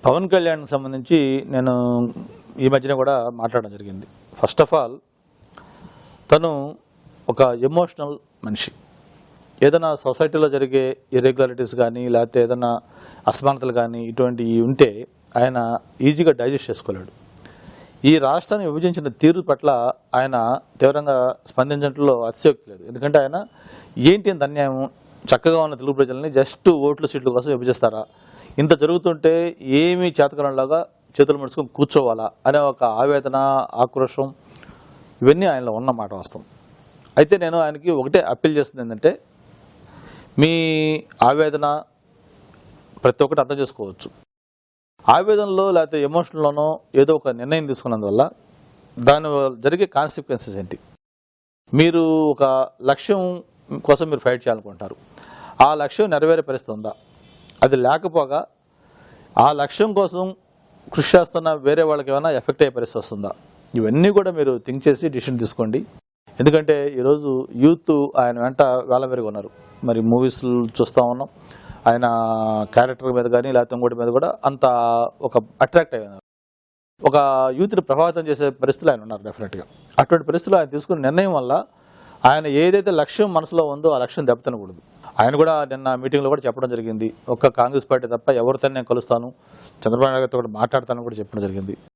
పవన్ కళ్యాణ్కి సంబంధించి నేను ఈ మధ్యన కూడా మాట్లాడడం జరిగింది. ఫస్ట్ ఆఫ్ ఆల్ తను ఒక ఎమోషనల్ మనిషి. ఏదైనా సొసైటీలో జరిగే ఇర్రెగ్యులారిటీస్ కానీ లేకపోతే ఏదైనా అసమానతలు కానీ ఇటువంటివి ఉంటే ఆయన ఈజీగా డైజెస్ట్ చేసుకోలేడు. ఈ రాష్ట్రాన్ని విభజించిన తీరు పట్ల ఆయన తీవ్రంగా స్పందించడంలో అతిశయోక్తి లేదు. ఎందుకంటే ఆయన ఏంటి అంత అన్యాయం, చక్కగా ఉన్న తెలుగు ప్రజల్ని జస్ట్ ఓట్ల సీట్ల కోసం విభజిస్తారా, ఇంత జరుగుతుంటే ఏమీ చేతకరంలాగా చేతులు ముడుచుకొని కూర్చోవాలా అనే ఒక ఆవేదన, ఆక్రోషం ఇవన్నీ ఆయనలో ఉన్నమాట వాస్తవం. అయితే నేను ఆయనకి ఒకటే అప్పీల్ చేస్తుంది ఏంటంటే, మీ ఆవేదన ప్రతి ఒక్కటి అర్థం చేసుకోవచ్చు. ఆవేదనలో లేకపోతే ఎమోషన్లోనో ఏదో ఒక నిర్ణయం తీసుకున్నందువల్ల దాని జరిగే కాన్సిక్వెన్సెస్ ఏంటి? మీరు ఒక లక్ష్యం కోసం మీరు ఫైట్ చేయాలనుకుంటారు, ఆ లక్ష్యం నెరవేరే పరిస్థితి ఉందా? అది లేకపోగా ఆ లక్ష్యం కోసం కృషి చేస్తున్న వేరే వాళ్ళకి ఏమైనా ఎఫెక్ట్ అయ్యే పరిస్థితి వస్తుందా? ఇవన్నీ కూడా మీరు థింక్ చేసి డిసిషన్ తీసుకోండి. ఎందుకంటే ఈరోజు యూత్ ఆయన వెంట వేలమెరుగు ఉన్నారు. మరి మూవీస్ చూస్తూ ఉన్నాం, ఆయన క్యారెక్టర్ మీద కానీ లేకపోతే ఇంకోటి మీద కూడా అంత ఒక అట్రాక్ట్ అయ్యారు. ఒక యూత్ని ప్రభావితం చేసే పరిస్థితులు ఆయన ఉన్నారు డెఫినెట్గా. అటువంటి పరిస్థితులు ఆయన తీసుకున్న నిర్ణయం వల్ల ఆయన ఏదైతే లక్ష్యం మనసులో ఉందో ఆ లక్ష్యం దెబ్బతినకూడదు. ఆయన కూడా నిన్న మీటింగ్లో కూడా చెప్పడం జరిగింది, ఒక్క కాంగ్రెస్ పార్టీ తప్ప ఎవరితో నేను కలుస్తాను, చంద్రబాబు నాయుడు గారితో కూడా మాట్లాడతానని కూడా చెప్పడం జరిగింది.